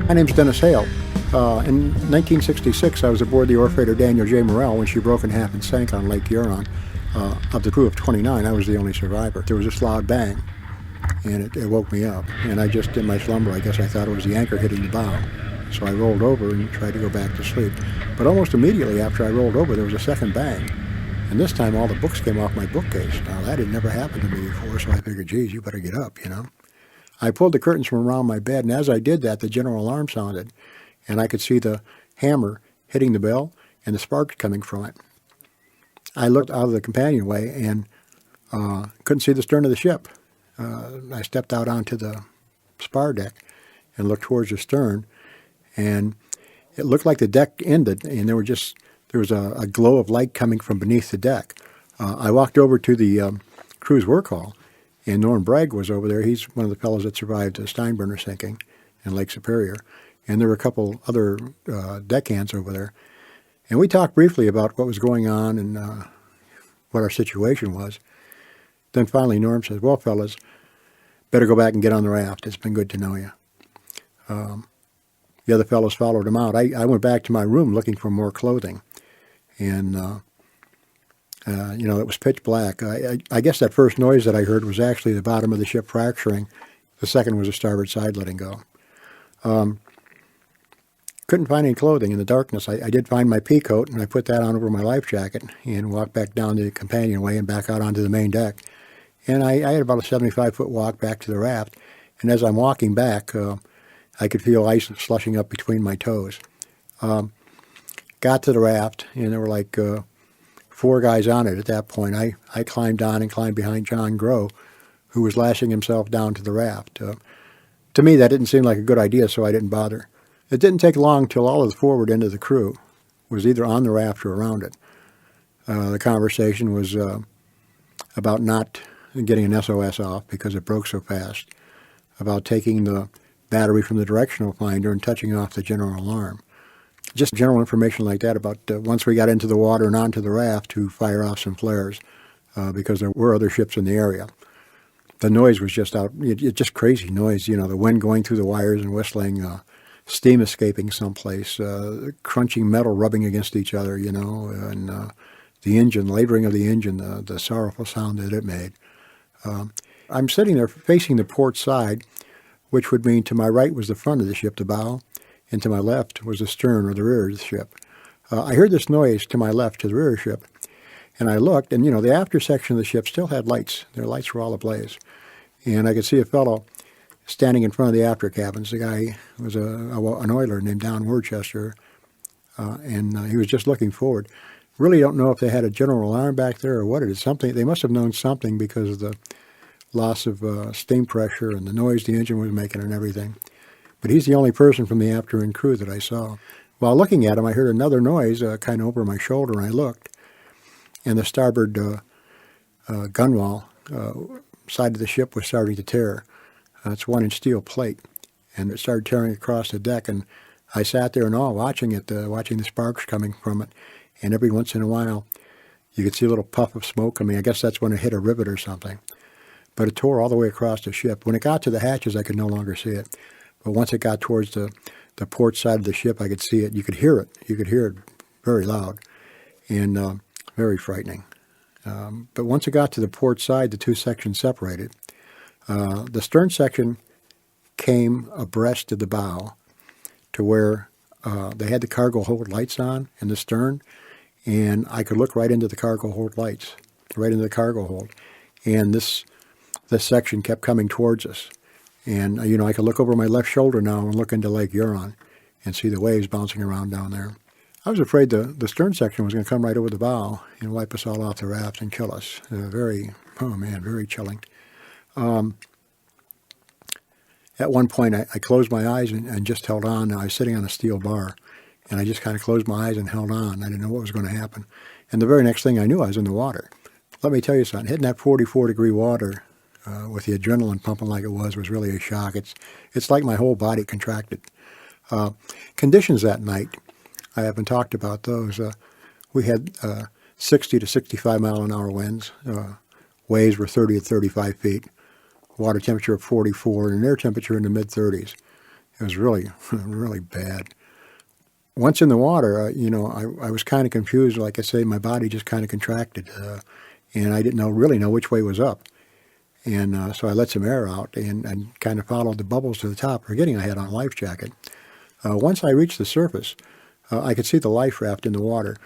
My name's Dennis Hale. In 1966, I was aboard the ore freighter Daniel J. Morrell when she broke in half and sank on Lake Huron. Of the crew of 29, I was the only survivor. There was this loud bang, and it woke me up. And I just, in my slumber, I guess I thought it was the anchor hitting the bow. So I rolled over and tried to go back to sleep. But almost immediately after I rolled over, there was a second bang. And this time all the books came off my bookcase. Now, that had never happened to me before, so I figured, geez, you better get up, you know. I pulled the curtains from around my bed, and as I did that, the general alarm sounded. And I could see the hammer hitting the bell and the sparks coming from it. I looked out of the companionway and couldn't see the stern of the ship. I stepped out onto the spar deck and looked towards the stern, and it looked like the deck ended, and there was a glow of light coming from beneath the deck. I walked over to the crew's work hall, and Norm Bragg was over there. He's one of the fellows that survived the Steinbrenner sinking in Lake Superior. And there were a couple other deckhands over there. And we talked briefly about what was going on and what our situation was. Then finally Norm says, well, fellas, better go back and get on the raft. It's been good to know you. The other fellows followed him out. I went back to my room looking for more clothing. And, it was pitch black. I guess that first noise that I heard was actually the bottom of the ship fracturing. The second was the starboard side letting go. Couldn't find any clothing in the darkness. I did find my pea coat, and I put that on over my life jacket and walked back down the companionway and back out onto the main deck. And I had about a 75-foot walk back to the raft. And as I'm walking back, I could feel ice slushing up between my toes. Got to the raft, and there were like 4 guys on it at that point. I climbed on and climbed behind John Grow, who was lashing himself down to the raft. To me, that didn't seem like a good idea, so I didn't bother. It didn't take long till all of the forward end of the crew was either on the raft or around it. The conversation was about not getting an SOS off because it broke so fast, about taking the battery from the directional finder and touching off the general alarm. Just general information like that about once we got into the water and onto the raft to fire off some flares because there were other ships in the area. The noise was just just crazy noise, the wind going through the wires and whistling, steam escaping someplace, crunching metal rubbing against each other, and the engine, laboring of the engine, the sorrowful sound that it made. I'm sitting there facing the port side, which would mean to my right was the front of the ship, the bow, and to my left was the stern or the rear of the ship. I heard this noise to my left, to the rear ship, and I looked, and, the after section of the ship still had lights. Their lights were all ablaze. And I could see a fellow standing in front of the after cabins. The guy was an oiler named Don Worcester, and he was just looking forward. Really don't know if they had a general alarm back there or what it is. Something they must have known something because of the loss of steam pressure and the noise the engine was making and everything. But he's the only person from the after end crew that I saw. While looking at him, I heard another noise kind of over my shoulder, and I looked, and the starboard gunwale side of the ship was starting to tear. It's 1-inch steel plate, and it started tearing across the deck, and I sat there in awe watching it, watching the sparks coming from it, and every once in a while you could see a little puff of smoke. I guess that's when it hit a rivet or something. But it tore all the way across the ship. When it got to the hatches, I could no longer see it. But once it got towards the port side of the ship, I could see it. You could hear it. You could hear it very loud and very frightening. But once it got to the port side, the two sections separated. The stern section came abreast of the bow to where they had the cargo hold lights on in the stern, and I could look right into the cargo hold lights, right into the cargo hold. And this section kept coming towards us. And, I could look over my left shoulder now and look into Lake Huron and see the waves bouncing around down there. I was afraid the stern section was going to come right over the bow and wipe us all off the raft and kill us. Very chilling. At one point, I closed my eyes and just held on. I was sitting on a steel bar, and I just kind of closed my eyes and held on. I didn't know what was going to happen. And the very next thing I knew, I was in the water. Let me tell you something. Hitting that 44-degree water with the adrenaline pumping like it was really a shock. It's like my whole body contracted. Conditions that night, I haven't talked about those. We had 60 to 65 mile an hour winds. Waves were 30 to 35 feet. Water temperature of 44 and an air temperature in the mid-30s. It was really, really bad. Once in the water, I was kind of confused. Like I say, my body just kind of contracted, and I didn't really know which way was up. And so I let some air out and kind of followed the bubbles to the top, forgetting I had on a life jacket. Once I reached the surface, I could see the life raft in the water.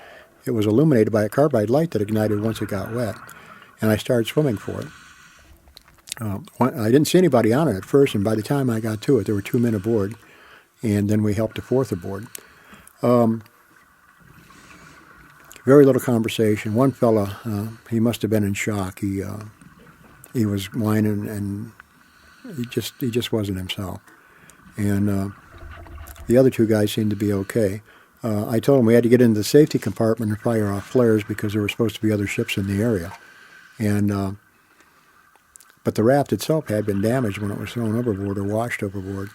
It was illuminated by a carbide light that ignited once it got wet, and I started swimming for it. I didn't see anybody on it at first, and by the time I got to it, there were 2 men aboard, and then we helped a fourth aboard. Very little conversation. One fella, he must have been in shock. He was whining, and he just wasn't himself. And the other 2 guys seemed to be okay. I told them we had to get into the safety compartment and fire off flares because there were supposed to be other ships in the area. And but the raft itself had been damaged when it was thrown overboard or washed overboard.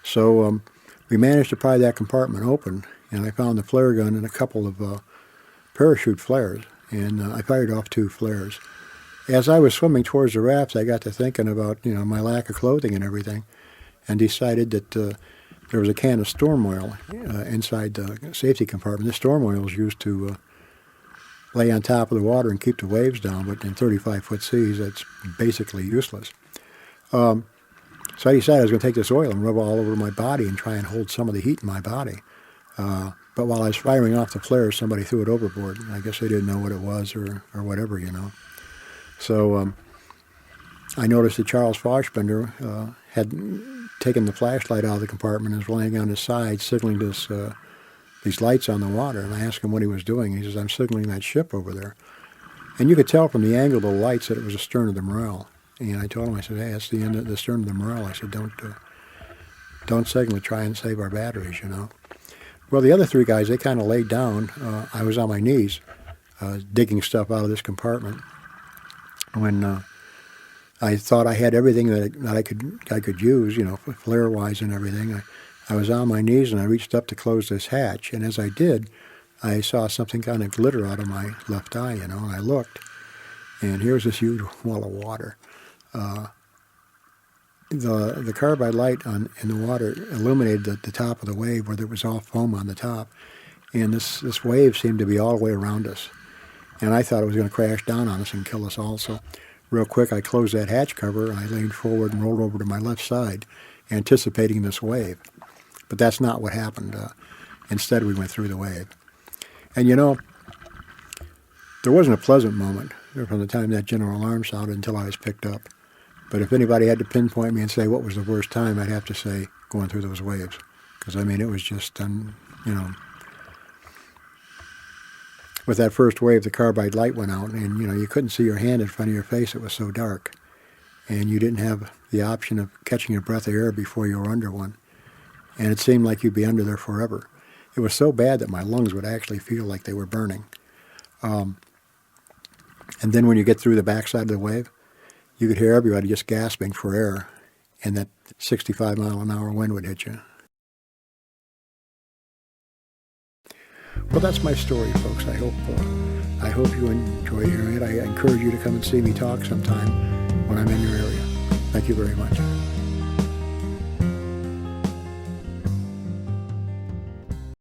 So we managed to pry that compartment open, and I found the flare gun and a couple of parachute flares, and I fired off 2 flares. As I was swimming towards the raft, I got to thinking about my lack of clothing and everything, and decided that there was a can of storm oil inside the safety compartment. This storm oil is used to lay on top of the water and keep the waves down, but in 35-foot seas, that's basically useless. So I decided I was going to take this oil and rub it all over my body and try and hold some of the heat in my body. But while I was firing off the flares, somebody threw it overboard. I guess they didn't know what it was or whatever, So I noticed that Charles Foshbender had taken the flashlight out of the compartment and was laying on his side, signaling these lights on the water. And I asked him what he was doing. He says, "I'm signaling that ship over there." And you could tell from the angle of the lights that it was the stern of the Morrell. And I told him, I said, "Hey, that's the end of the stern of the Morrell." I said, don't signal, try and save our batteries, Well, the other 3 guys, they kind of laid down. I was on my knees digging stuff out of this compartment when I thought I had everything that I could use, flare-wise and everything. I was on my knees, and I reached up to close this hatch, and as I did, I saw something kind of glitter out of my left eye, and I looked, and here's this huge wall of water. The carbide light in the water illuminated the top of the wave where there was all foam on the top, and this wave seemed to be all the way around us, and I thought it was going to crash down on us and kill us all. So real quick, I closed that hatch cover, and I leaned forward and rolled over to my left side, anticipating this wave. But that's not what happened. Instead, we went through the wave. And there wasn't a pleasant moment from the time that general alarm sounded until I was picked up. But if anybody had to pinpoint me and say what was the worst time, I'd have to say going through those waves. Because, it was just, with that first wave, the carbide light went out, and, you couldn't see your hand in front of your face. It was so dark. And you didn't have the option of catching a breath of air before you were under one. And it seemed like you'd be under there forever. It was so bad that my lungs would actually feel like they were burning. And then when you get through the backside of the wave, you could hear everybody just gasping for air, and that 65-mile-an-hour wind would hit you. Well, that's my story, folks. I hope you enjoy hearing it. I encourage you to come and see me talk sometime when I'm in your area. Thank you very much.